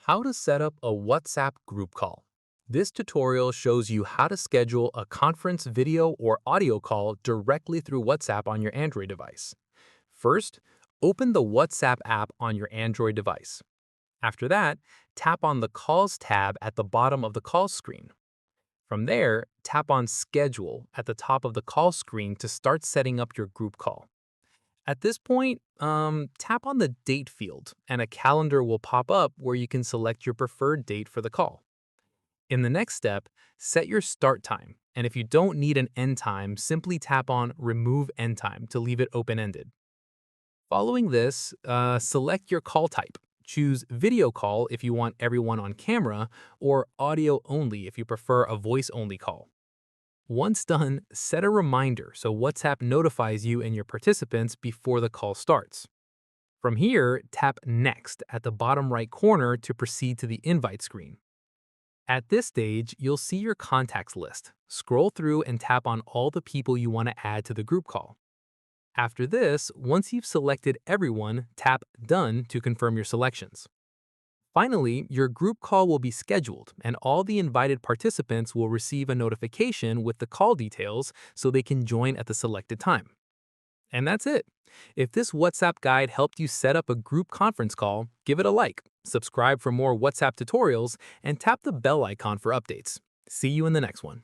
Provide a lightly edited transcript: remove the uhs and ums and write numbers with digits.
How to set up a WhatsApp group call. This tutorial shows you how to schedule a conference video or audio call directly through WhatsApp on your Android device. First, open the WhatsApp app on your Android device. After that, tap on the Calls tab at the bottom of the call screen. From there, tap on Schedule at the top of the call screen to start setting up your group call. At this point, tap on the date field and a calendar will pop up where you can select your preferred date for the call. In the next step, set your start time, and if you don't need an end time, simply tap on Remove End Time to leave it open-ended. Following this, select your call type. Choose video call if you want everyone on camera, or audio only if you prefer a voice-only call. Once done, set a reminder so WhatsApp notifies you and your participants before the call starts. From here, tap Next at the bottom right corner to proceed to the invite screen. At this stage, you'll see your contacts list. Scroll through and tap on all the people you want to add to the group call. After this, once you've selected everyone, tap Done to confirm your selections. Finally, your group call will be scheduled, and all the invited participants will receive a notification with the call details so they can join at the selected time. And that's it. If this WhatsApp guide helped you set up a group conference call, give it a like, subscribe for more WhatsApp tutorials, and tap the bell icon for updates. See you in the next one.